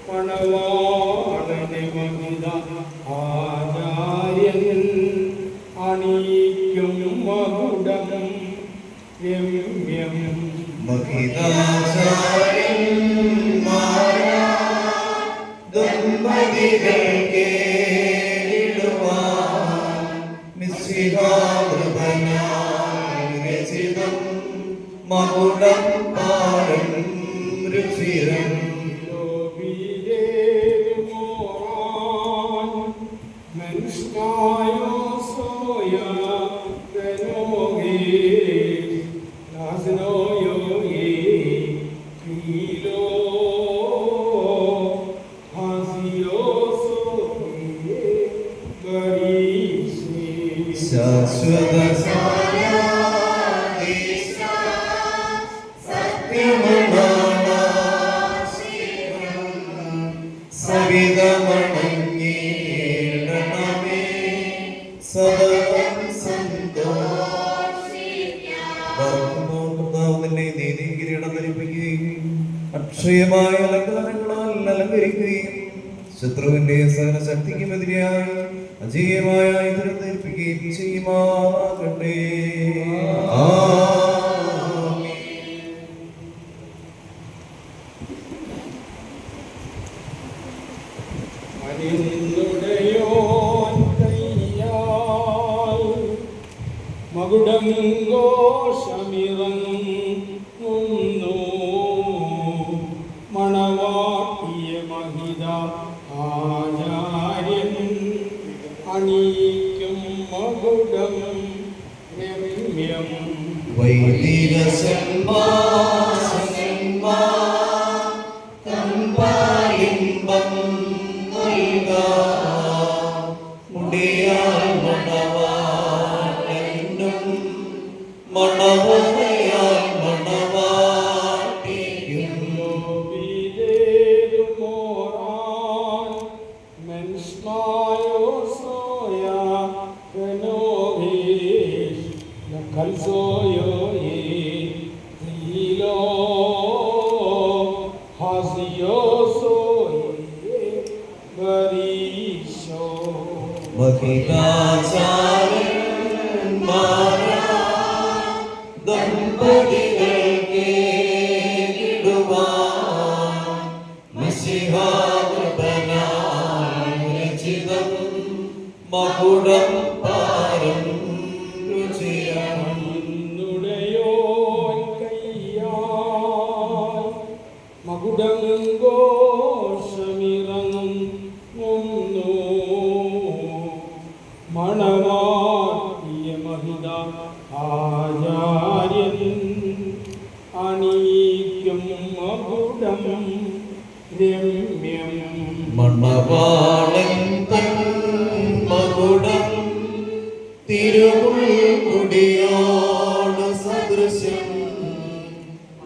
മണവാളനെ മഹിത ആചാര്യൻ അണിയിക്കും മകുടം രമ്യം മകുടം പാരം രുചിരം ശാശ്വത സവിതമണങ്ങീടണമേ സദാം സന്തോഷിനെ നീതി കിരീടം ധരിപ്പിക്കുകയും അക്ഷയമായ അലങ്കാരങ്ങളാൽ അലങ്കരിക്കുകയും ശത്രുവിന്റെ സകല ശക്തിക്കുമെതിരെയായി അജീയമായ ആയുധം ധരിപ്പിക്കുകയും ചെയ്യുമാറാകട്ടെ. മകുടം ഘോഷമിറങ്ങുന്നു മണവാട്ടിയ മഹിത ആചാര്യൻ അണിയിക്കും മകുടം രമ്യം വൈദിക മകുടം പാരം രുചിരം മകുടം ഘോഷമിറങ്ങുന്നു മണവാട്ടിയ മഹിത ആചാര്യൻ അണിയിക്കും മകുടം രമ്യം മണവാളൻ മകുടം തിരുമുടിയോട് സദൃശം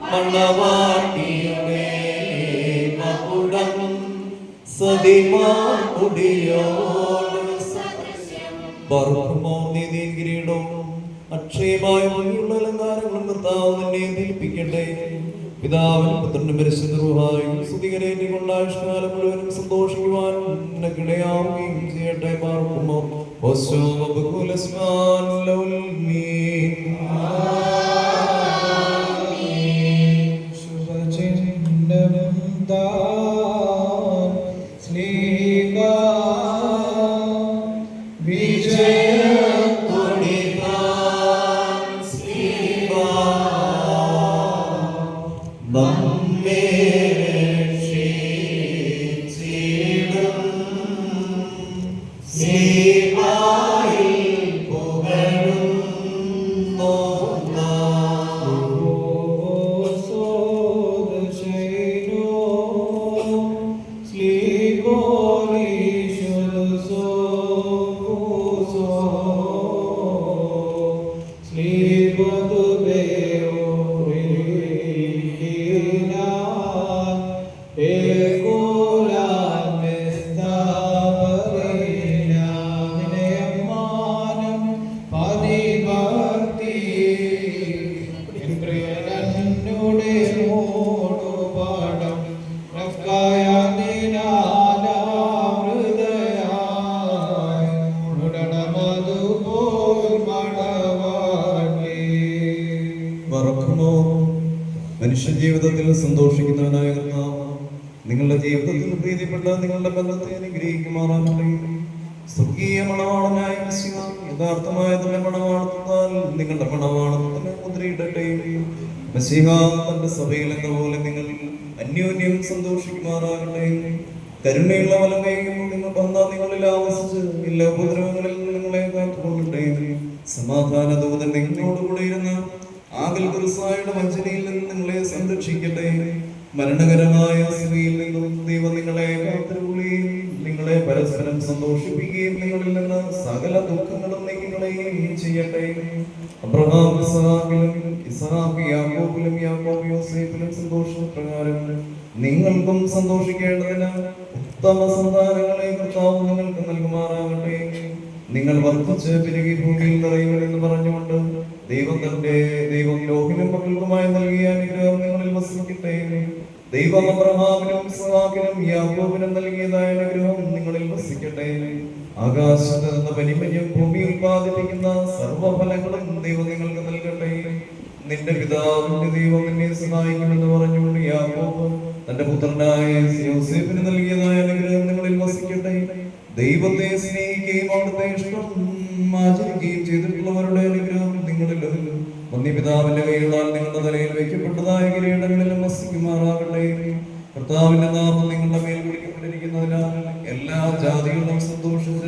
മണവാട്ടിയുടെ മകുടം സതിമാടിയോട് സദൃശം കിരീടവും അക്ഷയമായ ഭംഗിയുള്ള അലങ്കാരങ്ങളും കർത്താവിനെ ധരിപ്പിക്കട്ടെ. പിതാവിനും പുത്രനും പരിശുദ്ധ റൂഹായും സ്തുതികരേറ്റി കൊണ്ട് ആയുഷ്കാലം മുഴുവനും സന്തോഷിക്കുവാൻ ഇടയാവുകയും ചെയ്യട്ടെ. പാർക്കുമോ എന്നോട് പാട സന്തോഷിക്കുന്നവനായ കർത്താവ് നിങ്ങളുടെ ജീവിതത്തിൽ പ്രീതിപ്പെട്ട നിങ്ങളുടെ ബന്ധത്തെ അനുഗ്രഹിക്കുമാറാകട്ടെ. സ്വർഗീയ മണവാളനായ മിശിഹ യഥാർത്ഥമായ തന്റെ മണവാളത്താൽ നിങ്ങളുടെ മണവാളത്തിന് മുദ്രയിടട്ടെ. മിശിഹ തന്റെ സഭയിൽ എന്ന പോലെ നിങ്ങൾ അന്യോന്യം സന്തോഷിക്കുമാറാകട്ടെ. കരുണയുള്ള വലമേയും നിങ്ങൾ വന്നാൽ നിങ്ങളിൽ ആവസിച്ച് എല്ലാ ഉപദ്രവങ്ങളിൽ നിന്ന് നിങ്ങളെ കാത്തുകൊള്ളട്ടെ. സമാധാന ദൂതൻ നിങ്ങളോടുകൂടെ ഇരുന്ന് ആകൽ കുറുസായുടെ വഞ്ചനയിൽ നിന്ന് നിങ്ങളെ സംരക്ഷിക്കട്ടെ. മരണകരമായ സ്ത്രീയിൽ നിന്നും ദൈവം നിങ്ങളെ കാത്തുകൊള്ളുകയും നിങ്ങളെ പരസ്പരം സന്തോഷിപ്പിക്കുകയും നിങ്ങളിൽ നിന്ന് സകല ദുഃഖങ്ങളും നീങ്ങുകയും ചെയ്യട്ടെ. അബ്രഹാം ഇസ്ഹാക്ക് യാക്കോബിലും യാക്കോബ് യോസേഫിലും സന്തോഷപ്രകാരം നിങ്ങൾക്കും സന്തോഷിക്കേണ്ടതിന് ഉത്തമ സന്താനങ്ങളെ കർത്താവ് നിങ്ങൾക്ക് നൽകുമാറാകട്ടെ. നിങ്ങൾ വർദ്ധിച്ച് പെരുകി ഭൂമിയിൽ നിറയുമെന്ന് പറഞ്ഞുകൊണ്ട് ദൈവം ലോഹിനും മക്കൾക്കുമായി നൽകിയ അനുഗ്രഹം നിങ്ങളിൽ വസിക്കട്ടെ. ദൈവം അബ്രഹാമിനും ഇസ്ഹാക്കിനും യാക്കോബിനും നൽകിയതായ അനുഗ്രഹം നിങ്ങളിൽ വസിക്കട്ടെ. ആകാശത്ത് നിന്ന് പരിമഞ്ഞും ഭൂമി ഉത്പാദിപ്പിക്കുന്ന സർവ്വഫലങ്ങളും ദൈവം നിങ്ങൾക്ക് നൽകട്ടെ. നിന്റെ പിതാവിന്റെ ദൈവം നിന്നെ സഹായിക്കുമെന്ന് പറഞ്ഞുകൊണ്ട് യാക്കോബ് തന്റെ പുത്രനായ യോസേഫിന് നൽകിയതായ അനുഗ്രഹം നിങ്ങളിൽ വസിക്കട്ടെ. ദൈവത്തെ സ്നേഹിക്കുകയും അവിടുത്തെ ഇഷ്ടം ആചരിക്കുകയും ചെയ്തിട്ടുള്ളവരുടെ അനുഗ്രഹം നിങ്ങളിലും പിതാവിന്റെ കൈകളാൽ നിങ്ങളുടെ തലയിൽ വയ്ക്കപ്പെട്ടതായ കിരീടങ്ങളിലും വസിക്കുമാറാകട്ടെ. കർത്താവിന്റെ നാമം നിങ്ങളുടെ മേൽ വിളിക്കപ്പെട്ടിരിക്കുന്നതിനാൽ എല്ലാ ജാതികളും സന്തോഷിച്ച്